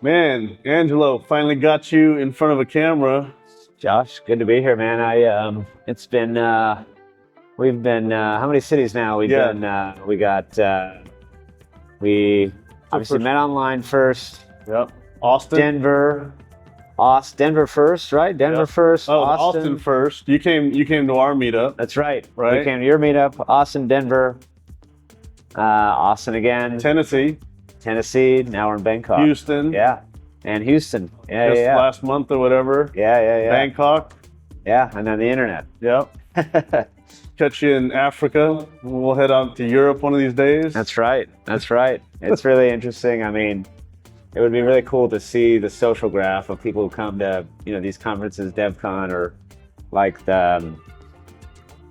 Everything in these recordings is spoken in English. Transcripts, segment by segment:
Man, Angelo, finally got you in front of a camera. Josh, good to be here, man. It's been we've been how many cities now? We obviously met online first. Yep. Austin. Denver first, right? Denver first. Oh, Austin first. You came to our meetup. That's right. Right. We came to your meetup. Austin, Denver, Austin again. Tennessee. Now we're in Bangkok. Houston. Yeah. And Houston. Just last month or whatever. Yeah. Bangkok. Yeah, and then the internet. Yep. Catch you in Africa. We'll head out to Europe one of these days. That's right. It's really interesting. I mean, it would be really cool to see the social graph of people who come to, these conferences, Devcon, or like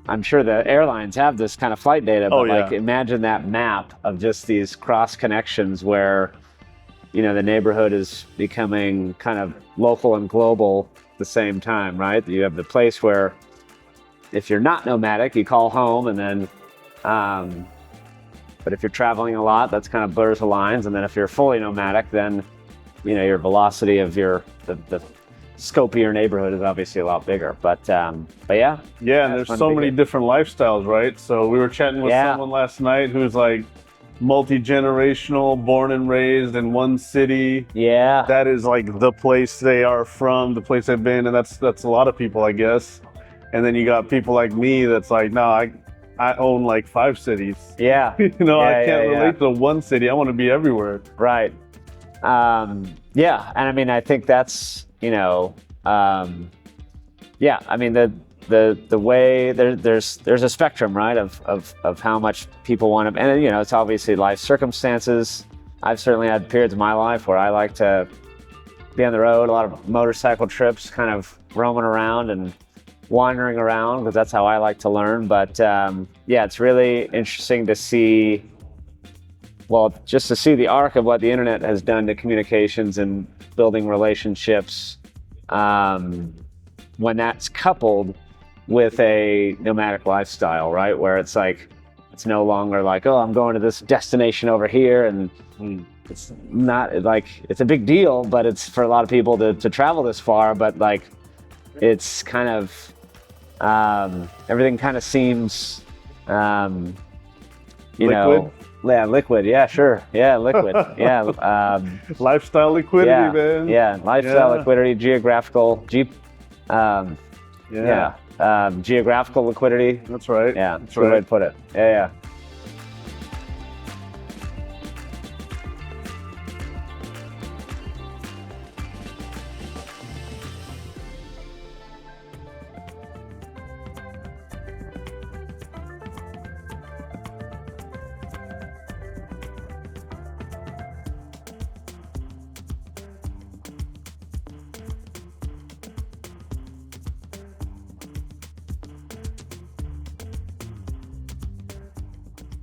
I'm sure the airlines have this kind of flight data, but imagine that map of just these cross connections where, the neighborhood is becoming kind of local and global at the same time, right? You have the place where if you're not nomadic, you call home, and then, but if you're traveling a lot, that's kind of blurs the lines. And then if you're fully nomadic, then, your velocity of the scope of your neighborhood is obviously a lot bigger. But yeah. Yeah, and there's so many different lifestyles, right? So we were chatting with someone last night who's like multi-generational, born and raised in one city. Yeah. That is like the place they are from, the place they've been, and that's a lot of people, I guess. And then you got people like me that's like, no, I own like 5 cities. Yeah. I can't relate to one city. I want to be everywhere. Right. Yeah. And I mean, I think that's, I mean, the way there's a spectrum, right, of how much people want to, and it's obviously life circumstances. I've certainly had periods of my life where I like to be on the road, a lot of motorcycle trips, kind of roaming around and wandering around, because that's how I like to learn. But it's really interesting to see, just to see the arc of what the internet has done to communications and building relationships, when that's coupled with a nomadic lifestyle, right? Where it's like, it's no longer like, oh, I'm going to this destination over here, and it's not like, it's a big deal, but it's for a lot of people to travel this far, but like, it's kind of, everything kind of seems, liquid? Yeah, liquid. Yeah, sure. Yeah, liquid. Yeah. Lifestyle liquidity, man. Yeah, lifestyle liquidity, geographical liquidity. That's right. Yeah, that's a good way to put it. Yeah.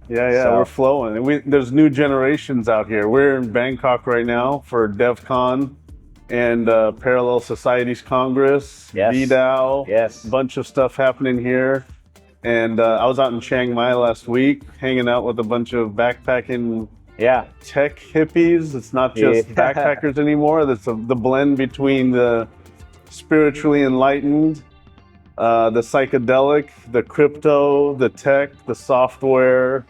We're flowing. And there's new generations out here. We're in Bangkok right now for Devcon and Parallel Societies Congress, DAO. Yes. A bunch of stuff happening here. And I was out in Chiang Mai last week, hanging out with a bunch of backpacking tech hippies. It's not just backpackers anymore. That's the blend between the spiritually enlightened, the psychedelic, the crypto, the tech, the software.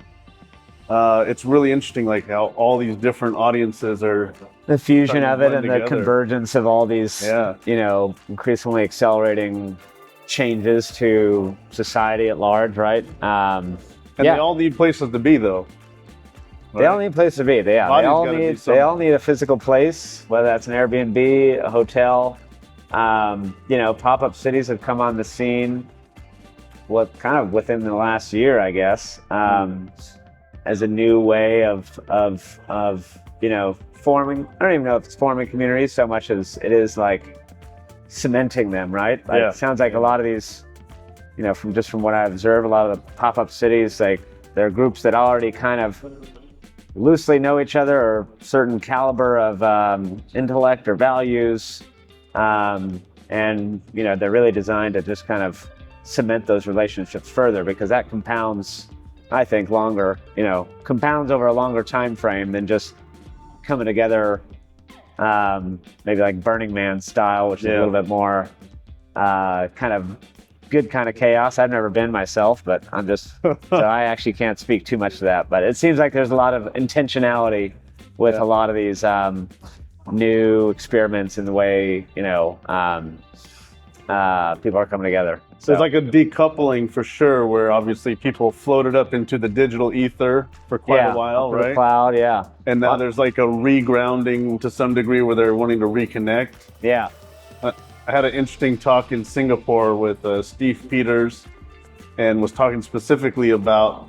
It's really interesting, like how all these different audiences are. The fusion of it and the convergence of all these, increasingly accelerating changes to society at large, right? And they all need places to be, though. Right? They all need places to be. They all need a physical place, whether that's an Airbnb, a hotel. Pop-up cities have come on the scene, kind of within the last year, I guess, as a new way of forming. I don't even know if it's forming communities so much as it is like cementing them, right? It sounds like a lot of these, from what I observe, a lot of the pop-up cities, like they're groups that already kind of loosely know each other, or certain caliber of intellect or values. And they're really designed to just kind of cement those relationships further, because that compounds, I think, compounds over a longer time frame than just coming together maybe like Burning Man style, which is a little bit more kind of good kind of chaos. I've never been myself, but I'm just, so I actually can't speak too much to that. But it seems like there's a lot of intentionality with a lot of these new experiments in the way, people are coming together. So it's like a decoupling for sure, where obviously people floated up into the digital ether for quite a while, right? The cloud, yeah. And now there's like a regrounding to some degree where they're wanting to reconnect. Yeah. I had an interesting talk in Singapore with Steve Peters, and was talking specifically about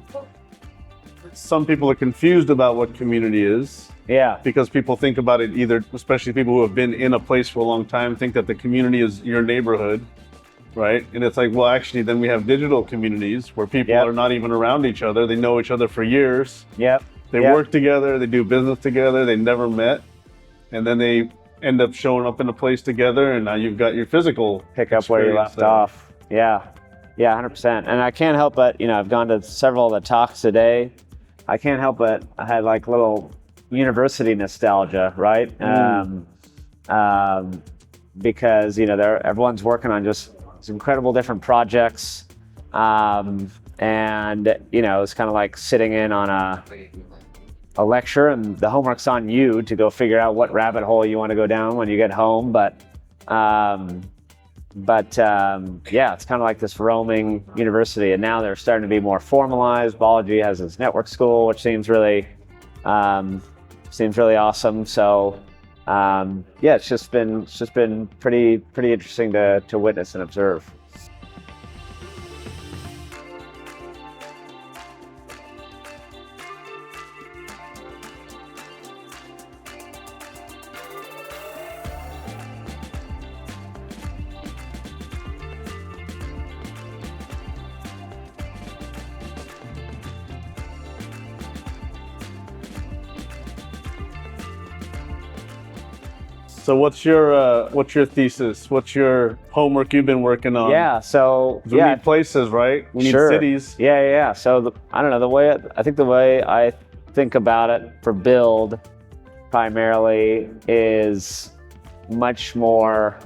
some people are confused about what community is. Yeah. Because people think about it either, especially people who have been in a place for a long time, think that the community is your neighborhood, right? And it's like, well, actually, then we have digital communities where people are not even around each other. They know each other for years. Yep. They work together. They do business together. They never met. And then they end up showing up in a place together, and now you've got your physical pick up where you left off. Yeah, 100%. And I can't help but, I've gone to several of the talks today. I can't help but I had like little university nostalgia, right? Because everyone's working on just these incredible different projects, and it's kind of like sitting in on a lecture, and the homework's on you to go figure out what rabbit hole you want to go down when you get home. But it's kind of like this roaming university, and now they're starting to be more formalized. Biology has its network school, which seems really awesome. So it's just been pretty interesting to witness and observe. So what's your thesis? What's your homework you've been working on? Yeah, so we need places, right? We need cities. Yeah. So I don't know, the way I think about it for build primarily is much more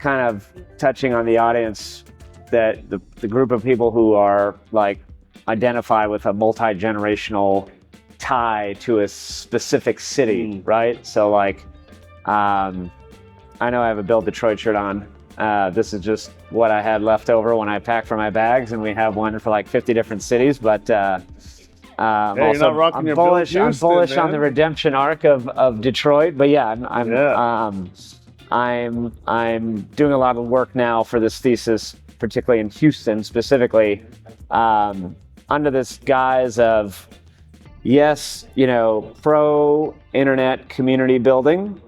kind of touching on the audience, that the group of people who are like identify with a multi-generational tie to a specific city, right? So like, I know I have a Build Detroit shirt on. This is just what I had left over when I packed for my bags, and we have one for like 50 different cities. But I'm bullish on the redemption arc of Detroit. But yeah, I'm doing a lot of work now for this thesis, particularly in Houston specifically, under this guise of pro internet community building.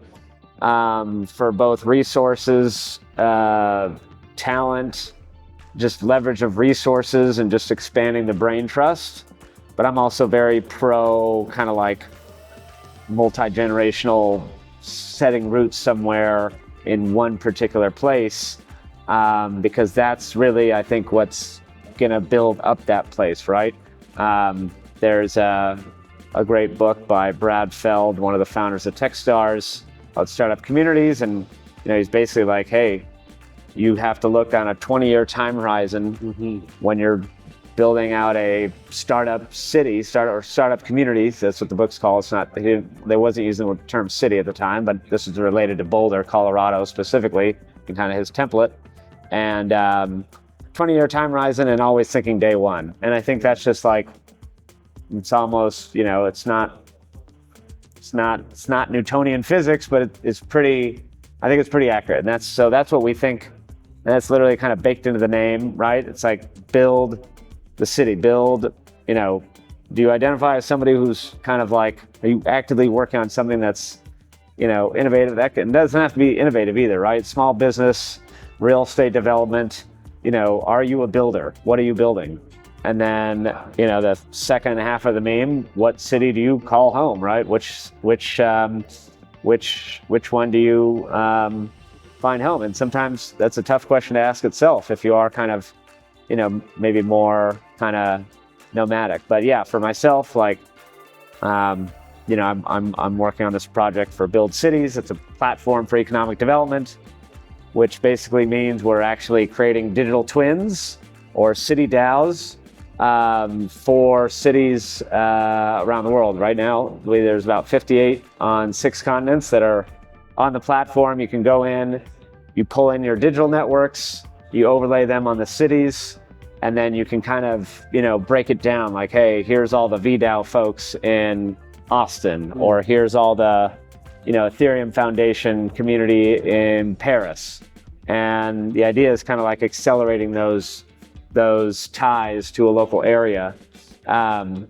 For both resources, talent, just leverage of resources, and just expanding the brain trust. But I'm also very pro kind of like multi-generational setting roots somewhere in one particular place, because that's really, I think, what's gonna build up that place, right? There's a great book by Brad Feld, one of the founders of Techstars, called Startup Communities, and he's basically like, hey, you have to look on a 20-year time horizon when you're building out a startup city, startup communities. That's what the book's called. It's not, they wasn't using the term city at the time, but this is related to Boulder, Colorado specifically, and kind of his template. And 20-year time horizon, and always thinking day one. And I think that's just like, it's almost, it's not Newtonian physics, but it's pretty, I think it's pretty accurate. And that's what we think. And that's literally kind of baked into the name, right? It's like build the city, do you identify as somebody who's kind of like, are you actively working on something that's, innovative? That doesn't have to be innovative either, right? Small business, real estate development, are you a builder? What are you building? And then, the second half of the meme, what city do you call home, right? Which one do you find home? And sometimes that's a tough question to ask itself if you are kind of, maybe more kind of nomadic. But yeah, for myself, like, I'm working on this project for Build Cities. It's a platform for economic development, which basically means we're actually creating digital twins or city DAOs for cities around the world. Right now, there's about 58 on 6 continents that are on the platform. You can go in, you pull in your digital networks, you overlay them on the cities, and then you can kind of, break it down like, hey, here's all the VDAO folks in Austin, or here's all the, Ethereum Foundation community in Paris. And the idea is kind of like accelerating those ties to a local area. And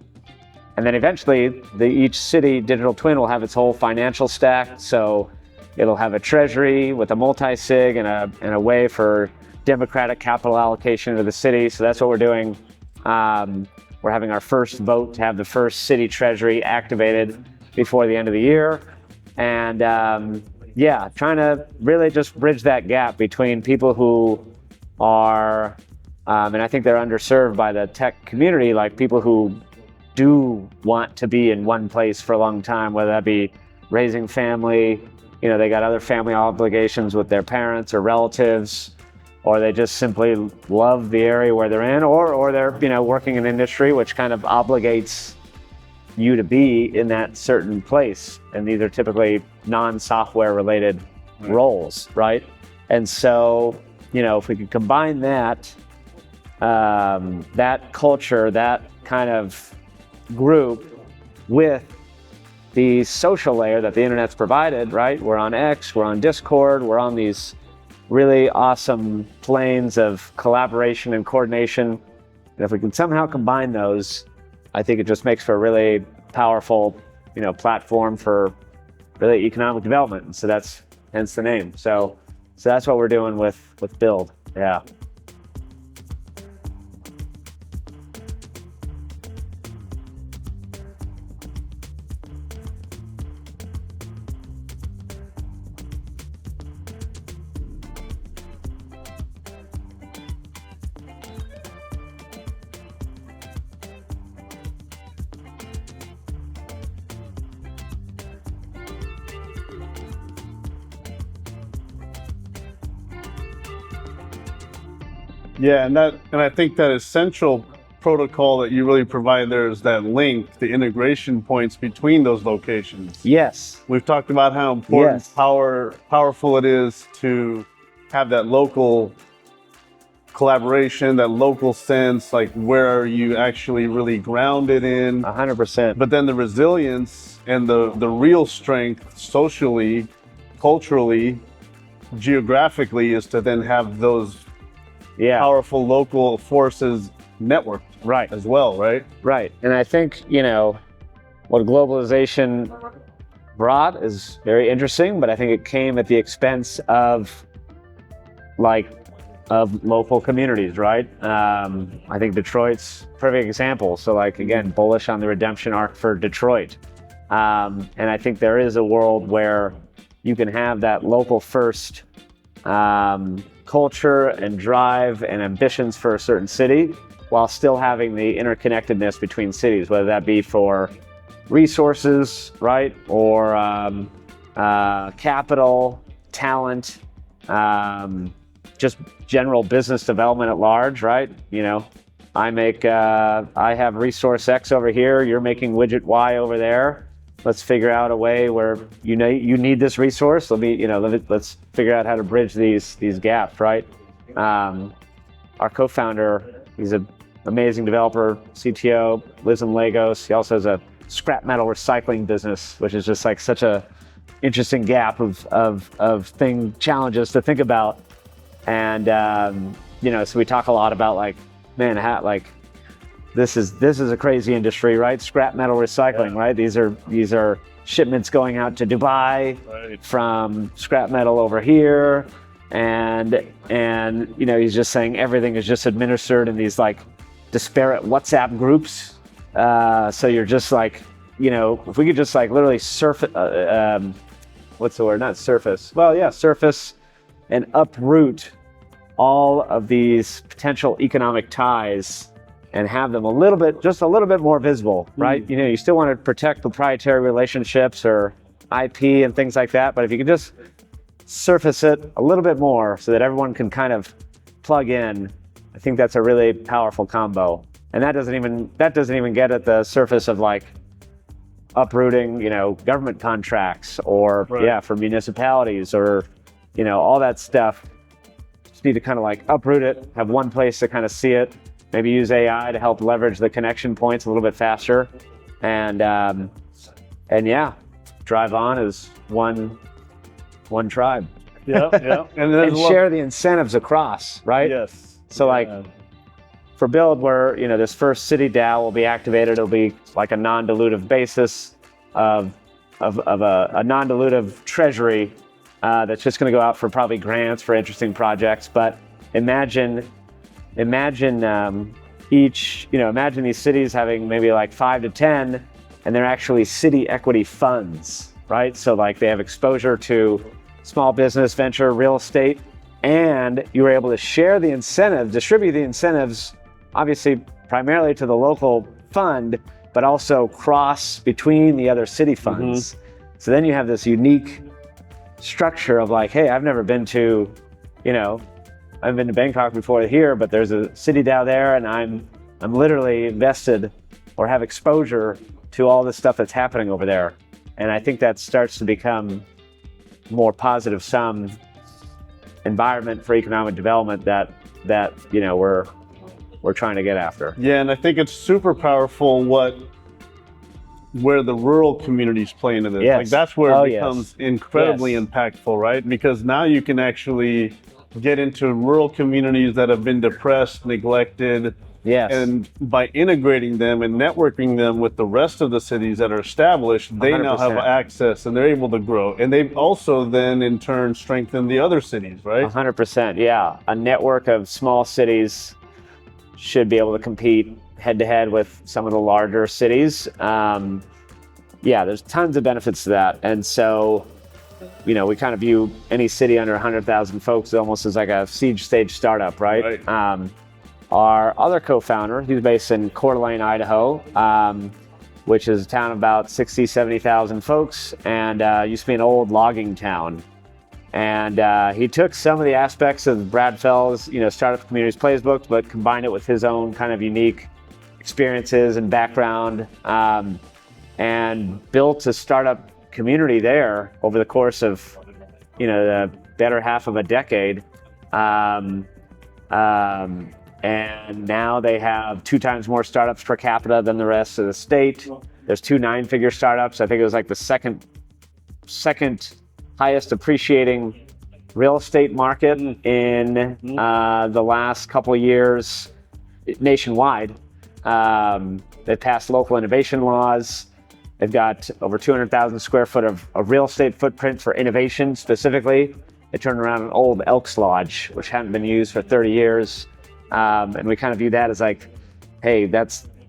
then eventually each city digital twin will have its whole financial stack. So it'll have a treasury with a multi-sig and a way for democratic capital allocation to the city. So that's what we're doing. We're having our first vote to have the first city treasury activated before the end of the year. And trying to really just bridge that gap between people who are, and I think they're underserved by the tech community, like people who do want to be in one place for a long time, whether that be raising family, they got other family obligations with their parents or relatives, or they just simply love the area where they're in, or they're, working in industry, which kind of obligates you to be in that certain place. And these are typically non-software related roles, right? And so, if we could combine that culture, that kind of group with the social layer that the internet's provided, right? We're on X, we're on Discord, we're on these really awesome planes of collaboration and coordination. And if we can somehow combine those, I think it just makes for a really powerful, platform for really economic development. And so that's hence the name. So that's what we're doing with Build. Yeah. Yeah, and I think that essential protocol that you really provide there is that link, the integration points between those locations. Yes. We've talked about how important, powerful it is to have that local collaboration, that local sense, like where are you actually really grounded in? 100%. But then the resilience and the real strength socially, culturally, geographically is to then have those powerful local forces networked as well, right? Right. And I think, what globalization brought is very interesting, but I think it came at the expense of local communities, right? I think Detroit's a perfect example. So again, bullish on the redemption arc for Detroit. And I think there is a world where you can have that local first culture and drive and ambitions for a certain city while still having the interconnectedness between cities, whether that be for resources, right? Or capital, talent, just general business development at large, right? I have resource X over here, you're making widget Y over there. Let's figure out a way where you need this resource. Let's figure out how to bridge these gaps, right? Our co-founder, he's an amazing developer, CTO, lives in Lagos. He also has a scrap metal recycling business, which is just such a interesting gap of challenges to think about. And so we talk a lot about this is a crazy industry, right? Scrap metal recycling, right? These are shipments going out to Dubai from scrap metal over here, and he's just saying everything is just administered in these disparate WhatsApp groups. So you're just if we could just literally surface, what's the word? Not surface. Well, yeah, surface and uproot all of these potential economic ties and have them just a little bit more visible, right? You still want to protect proprietary relationships or IP and things like that, but if you can just surface it a little bit more so that everyone can kind of plug in, I think that's a really powerful combo. And that doesn't even get at the surface of like uprooting, government contracts or for municipalities or, all that stuff. Just need to kind of like uproot it, have one place to kind of see it, maybe use AI to help leverage the connection points a little bit faster. And drive on as one tribe. Yeah. And share the incentives across, right? Yes. So for Build, where this first city DAO will be activated, it'll be like a non-dilutive basis of a non-dilutive treasury that's just going to go out for probably grants for interesting projects. But imagine imagine these cities having maybe like 5 to 10, and they're actually city equity funds, right? So like they have exposure to small business, venture, real estate, and you were able to share the incentives, distribute the incentives, obviously primarily to the local fund, but also cross between the other city funds. So then you have this unique structure of like, hey, I've never been to, I've been to Bangkok before here, but there's a city DAO there, and I'm literally invested or have exposure to all this stuff that's happening over there. And I think that starts to become more positive sum environment for economic development that we're trying to get after. Yeah, and I think it's super powerful where the rural communities play into this. Yes. Like that's where it becomes incredibly impactful, right? Because now you can actually get into rural communities that have been depressed, neglected. Yes. And by integrating them and networking them with the rest of the cities that are established, they 100%. Now have access and they're able to grow. And they've also then in turn strengthened the other cities, right? 100%, yeah. A network of small cities should be able to compete head to head with some of the larger cities. There's tons of benefits to that. And so, we kind of view any city under 100,000 folks almost as like a seed stage startup, right? Our other co-founder, he's based in Coeur d'Alene, Idaho, which is a town of about 60, 70,000 folks, and used to be an old logging town. And he took some of the aspects of Brad Fell's, Startup Communities Playbook, but combined it with his own kind of unique experiences and background, and built a startup community there over the course of, the better half of a decade. And now they have 2 times more startups per capita than the rest of the state. There's 2 9-figure startups. I think it was like the second highest appreciating real estate market in the last couple of years nationwide. They passed local innovation laws. They've got over 200,000 square foot of real estate footprint for innovation specifically. They turned around an old Elks Lodge, which hadn't been used for 30 years. And we kind of view that as like, hey,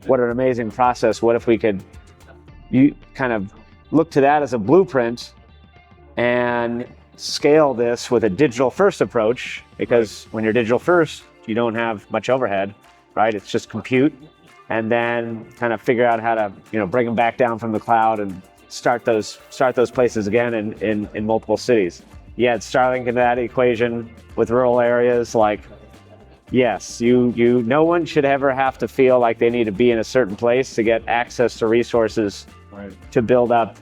what an amazing process. What if we could kind of look to that as a blueprint and scale this with a digital first approach? Because when you're digital first, you don't have much overhead, right? It's just compute, and then kind of figure out how to, bring them back down from the cloud and start those places again in multiple cities. You add Starlink into that equation with rural areas, like, yes, no one should ever have to feel like they need to be in a certain place to get access to resources to build up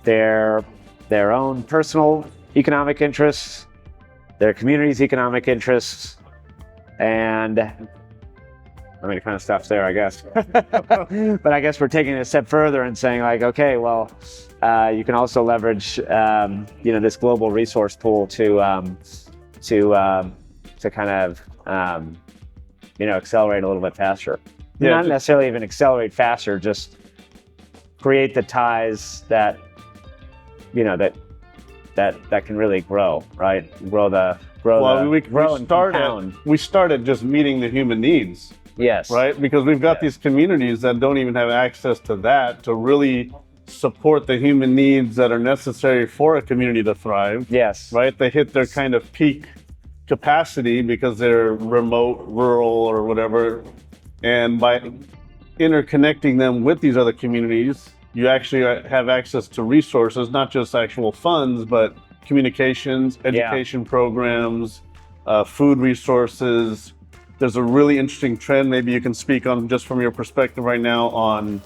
their own personal economic interests, their community's economic interests, and it kind of stops there, I guess. But I guess we're taking it a step further and saying like, okay, well, you can also leverage, this global resource pool to kind of, accelerate a little bit faster. Yeah, not necessarily even accelerate faster, just create the ties that can really grow, right? We started just meeting the human needs. Yes. Right? Because we've got these communities that don't even have access to that to really support the human needs that are necessary for a community to thrive. Yes. Right? They hit their kind of peak capacity because they're remote, rural, or whatever. And by interconnecting them with these other communities, you actually have access to resources, not just actual funds, but communications, education programs, food resources. There's a really interesting trend, maybe you can speak on just from your perspective right now, on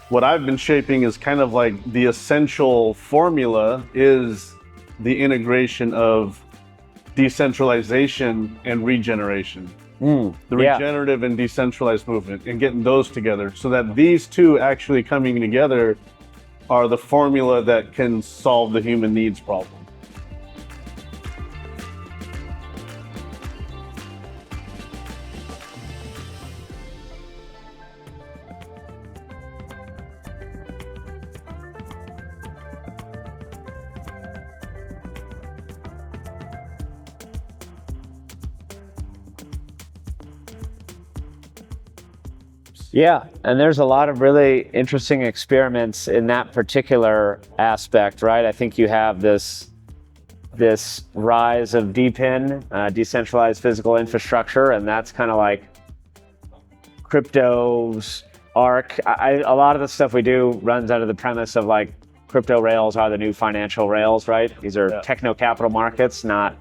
what I've been shaping is kind of like the essential formula is the integration of decentralization and regeneration. The regenerative and decentralized movement, and getting those together so that these two actually coming together are the formula that can solve the human needs problem. Yeah, and there's a lot of really interesting experiments in that particular aspect, right? I think you have this rise of DePIN, decentralized physical infrastructure, and that's kind of like crypto's arc. A lot of the stuff we do runs out of the premise of like crypto rails are the new financial rails, right? These are techno capital markets, not.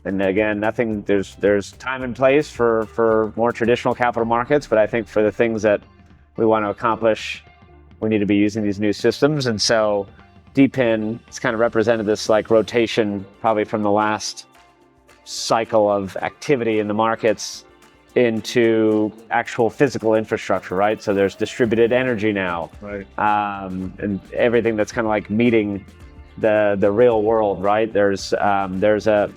And again, there's time and place for more traditional capital markets, but I think for the things that we want to accomplish, we need to be using these new systems. And so DePIN has kind of represented this like rotation probably from the last cycle of activity in the markets into actual physical infrastructure, right? So there's distributed energy now, right? And everything that's kind of like meeting the real world, right? There's a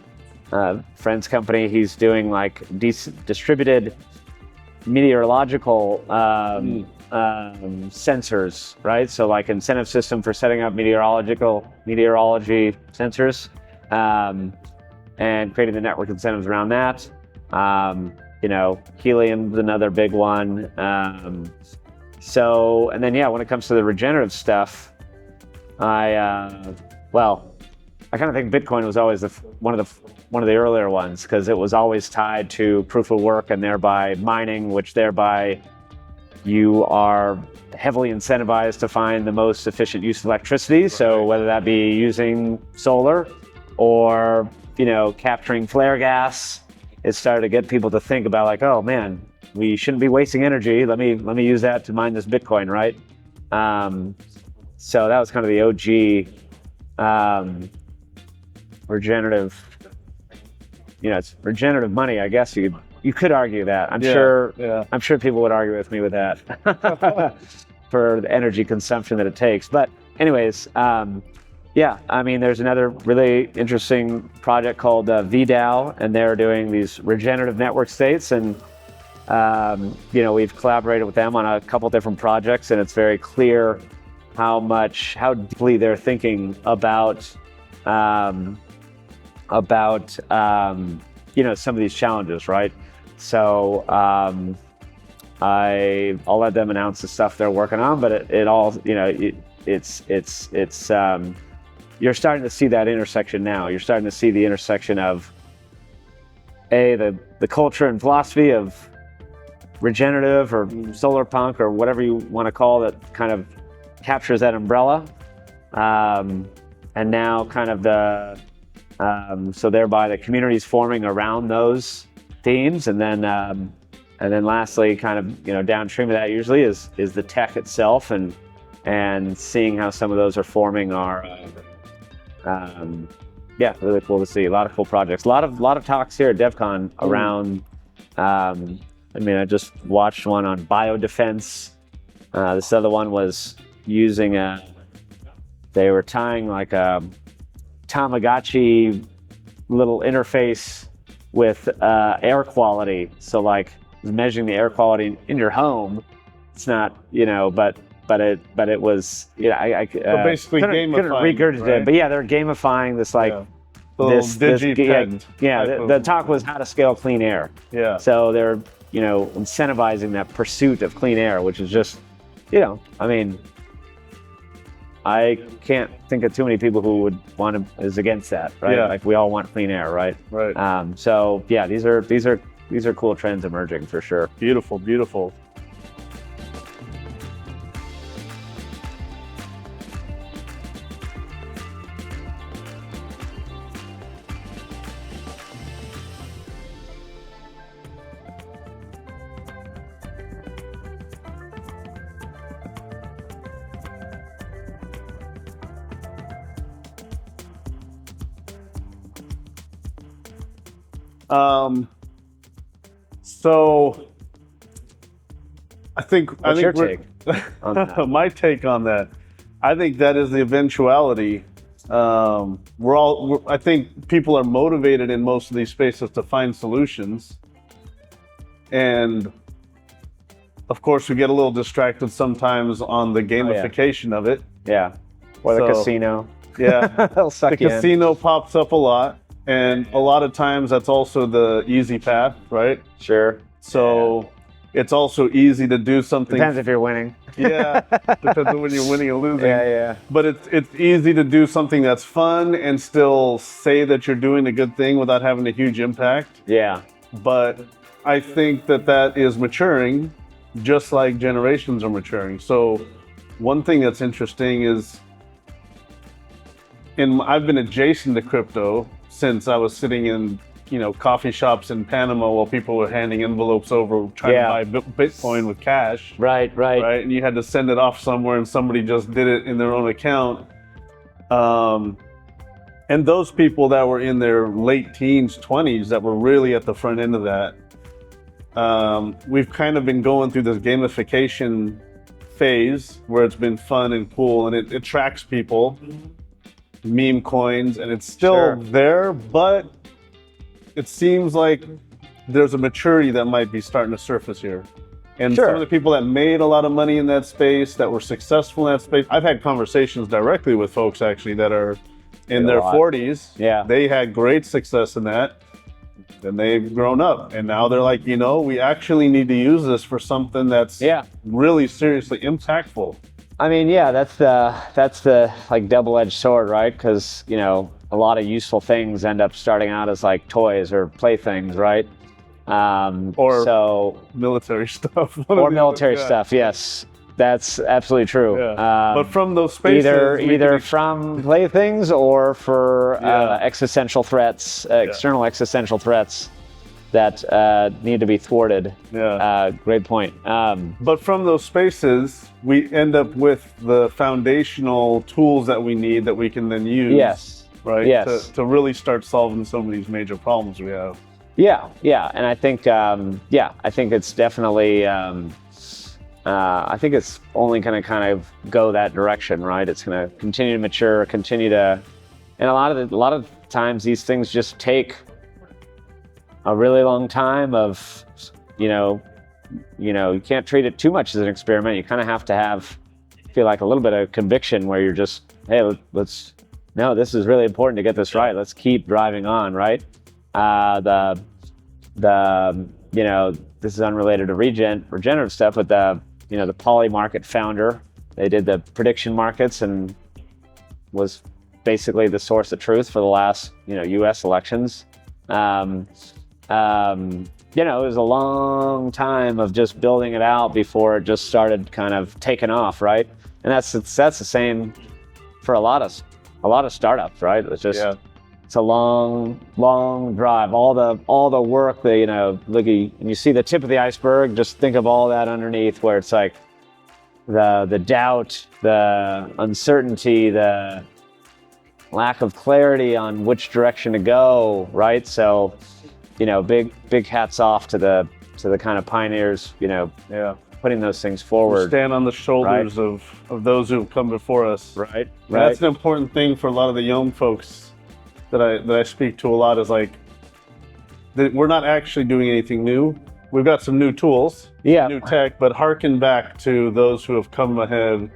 friend's company, he's doing like distributed meteorological sensors, right? So like incentive system for setting up meteorology sensors, and creating the network incentives around that. Helium's another big one. And then when it comes to the regenerative stuff, I kind of think Bitcoin was always one of the earlier ones, because it was always tied to proof of work and thereby mining, which thereby you are heavily incentivized to find the most efficient use of electricity. So whether that be using solar or capturing flare gas, it started to get people to think about like, oh man, we shouldn't be wasting energy. Let me use that to mine this Bitcoin, right? So that was kind of the OG regenerative. It's regenerative money, I guess you could argue that. I'm sure people would argue with me with that for the energy consumption that it takes. But anyways, there's another really interesting project called DAO, and they're doing these regenerative network states, and we've collaborated with them on a couple different projects, and it's very clear how deeply they're thinking about some of these challenges, right? So I'll let them announce the stuff they're working on, but it all, it's you're starting to see that intersection now. You're starting to see the intersection of the culture and philosophy of regenerative or solar punk or whatever you want to call it, kind of captures that umbrella, and now kind of so thereby the communities forming around those themes, and then lastly, kind of downstream of that usually is the tech itself, and seeing how some of those are forming are really cool to see. A lot of cool projects, a lot of talks here at Devcon around. I just watched one on biodefense. This other one was using they were tying like a Tamagotchi little interface with air quality. So like measuring the air quality in your home. It's not, but it was, basically gamifying, couldn't regurgitate, right? But they're gamifying this like the talk was how to scale clean air. Yeah. So they're incentivizing that pursuit of clean air, which is just, I can't think of too many people who would is against that, right? Yeah. Like we all want clean air, right? Right. These are these are cool trends emerging for sure. Beautiful, beautiful. So I think What's your take on that? My take on that, I think that is the eventuality. I think people are motivated in most of these spaces to find solutions, and of course we get a little distracted sometimes on the gamification of it. Yeah, or the casino. Yeah, they'll suck the casino pops up a lot. And a lot of times that's also the easy path, right? Sure. So it's also easy to do something. Depends if you're winning. Yeah, depends on when you're winning or losing. Yeah. But it's easy to do something that's fun and still say that you're doing a good thing without having a huge impact. Yeah. But I think that is maturing, just like generations are maturing. So one thing that's interesting is, I've been adjacent to crypto since I was sitting in, coffee shops in Panama while people were handing envelopes over trying to buy Bitcoin with cash. Right. And you had to send it off somewhere and somebody just did it in their own account. And those people that were in their late teens, 20s, that were really at the front end of that, we've kind of been going through this gamification phase where it's been fun and cool and it attracts people. Meme coins, and it's still there, but it seems like there's a maturity that might be starting to surface here. And some of the people that made a lot of money in that space, that were successful in that space, I've had conversations directly with folks actually that are in their 40s. Yeah. They had great success in that. Then they've grown up, and now they're like, we actually need to use this for something that's really seriously impactful. I mean, yeah, that's the like double-edged sword, right? Because a lot of useful things end up starting out as like toys or playthings, right? Or military stuff. Or military stuff. Yes, that's absolutely true. Yeah. But from those spaces, either from playthings or for existential threats, external existential threats that need to be thwarted. Great point. But from those spaces, we end up with the foundational tools that we need that we can then use. Yes. Right. Yes. To really start solving some of these major problems we have. Yeah. And I think, I think it's definitely, I think it's only going to kind of go that direction, right? It's going to continue to mature, and a lot of times these things just take a really long time of, you can't treat it too much as an experiment. You kind of have to feel like a little bit of conviction where you're just, hey, this is really important to get this right. Let's keep driving on, right? This is unrelated to regenerative stuff, but the poly market founder, they did the prediction markets and was basically the source of truth for the last, U.S. elections. It was a long time of just building it out before it just started kind of taking off, right? And that's the same for a lot of startups, right? It's just it's a long drive. All the work that and you see the tip of the iceberg. Just think of all that underneath, where it's like the doubt, the uncertainty, the lack of clarity on which direction to go, right? So, big hats off to the kind of pioneers, putting those things forward. We stand on the shoulders of those who have come before us. Right. That's an important thing for a lot of the young folks that I speak to a lot, is like that we're not actually doing anything new. We've got some new tools, new tech, but harken back to those who have come ahead.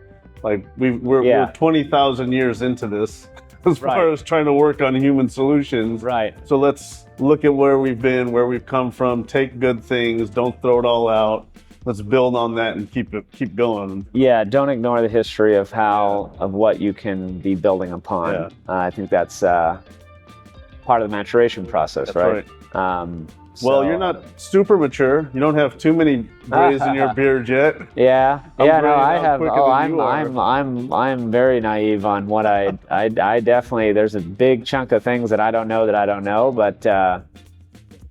Like we're 20,000 years into this as far as trying to work on human solutions. Right. So let's look at where we've been, where we've come from, take good things, don't throw it all out. Let's build on that and keep going. Yeah, don't ignore the history of of what you can be building upon. Yeah. I think that's part of the maturation process, That's right? Well, So, you're not super mature. You don't have too many grays in your beard yet. Yeah, I'm yeah, no, graying I out have. quicker Oh, than you are. I'm very naive on what I definitely. There's a big chunk of things that I don't know, but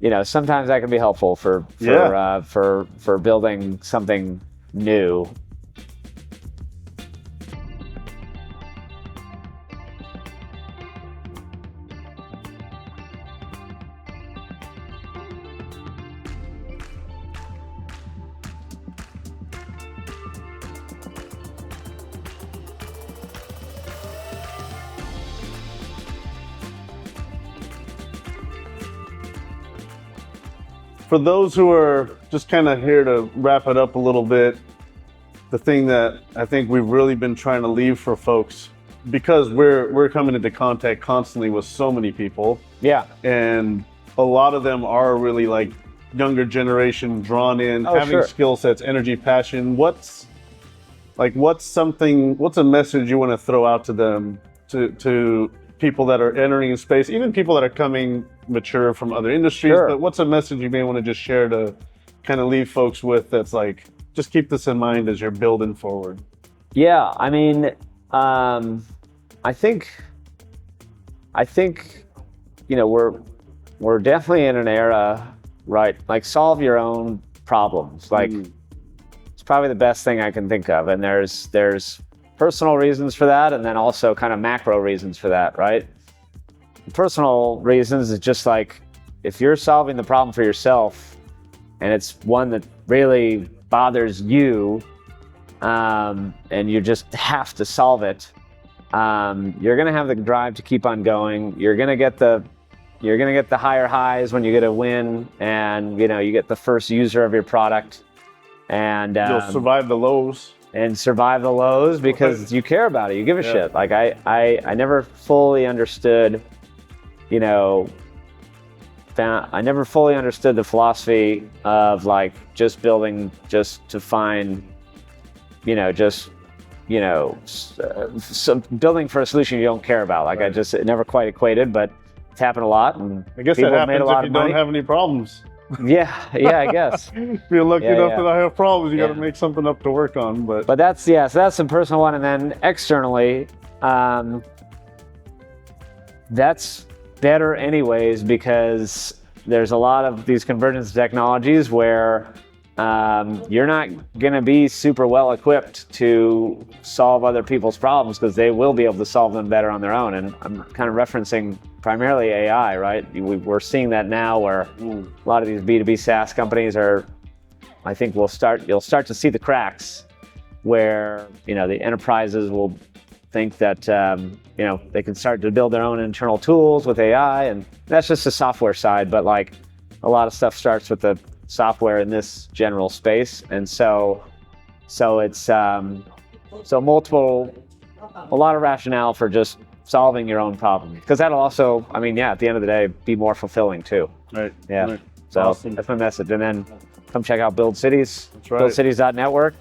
you know, sometimes that can be helpful for building something new. For those who are just kind of here to wrap it up a little bit, the thing that I think we've really been trying to leave for folks, because we're coming into contact constantly with so many people. Yeah. And a lot of them are really like younger generation, drawn in, having skill sets, energy, passion. What's a message you want to throw out to them, to people that are entering in space, even people that are coming mature from other industries? But what's a message you may want to just share to kind of leave folks with, that's like, just keep this in mind as you're building forward? Yeah, I mean, I think, you know, we're definitely in an era, right? Like, solve your own problems. Like, it's probably the best thing I can think of. And there's personal reasons for that, and then also kind of macro reasons for that, right? The personal reasons is just like, if you're solving the problem for yourself, and it's one that really bothers you, and you just have to solve it, you're gonna have the drive to keep on going. You're gonna get the higher highs when you get a win, and you know, you get the first user of your product, and you'll survive the lows. And survive the lows because you care about it. You give a shit. Like, I never fully understood, you know, I never fully understood the philosophy of like just building just to find, you know, building for a solution you don't care about. Like, it never quite equated, but it's happened a lot. And I guess that happens if you don't have any problems. Yeah, I guess. If you're lucky enough that I have problems, you got to make something up to work on. But that's, so that's the personal one. And then externally, that's better anyways, because there's a lot of these convergence technologies where you're not going to be super well equipped to solve other people's problems, because they will be able to solve them better on their own. And I'm kind of referencing primarily AI, right? We're seeing that now, where a lot of these B2B SaaS companies are, I think you'll start to see the cracks where, you know, the enterprises will think that, you know, they can start to build their own internal tools with AI, and that's just the software side. But like, a lot of stuff starts with the software in this general space. And so it's, a lot of rationale for just solving your own problem, because that'll also, I mean, at the end of the day, be more fulfilling too. Right. Yeah. Right. So Awesome. That's my message. And then come check out Build Cities. That's right. BuildCities.network.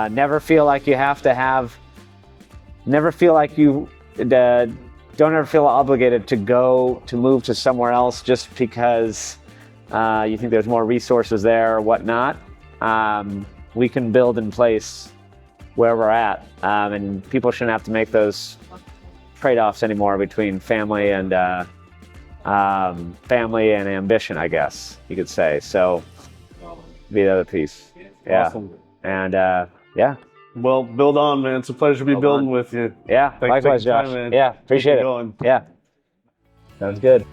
Never feel like you have to have, never feel like you, don't ever feel obligated to move to somewhere else just because you think there's more resources there or whatnot. We can build in place where we're at, and people shouldn't have to make those trade-offs anymore between family and ambition, I guess you could say. So, be the other piece. Yeah. Awesome. And Well, build on, man. It's a pleasure to be building with you. Yeah. Thanks for Likewise, taking Josh. time, man. Yeah. Appreciate Keep it. going. Yeah. Sounds good.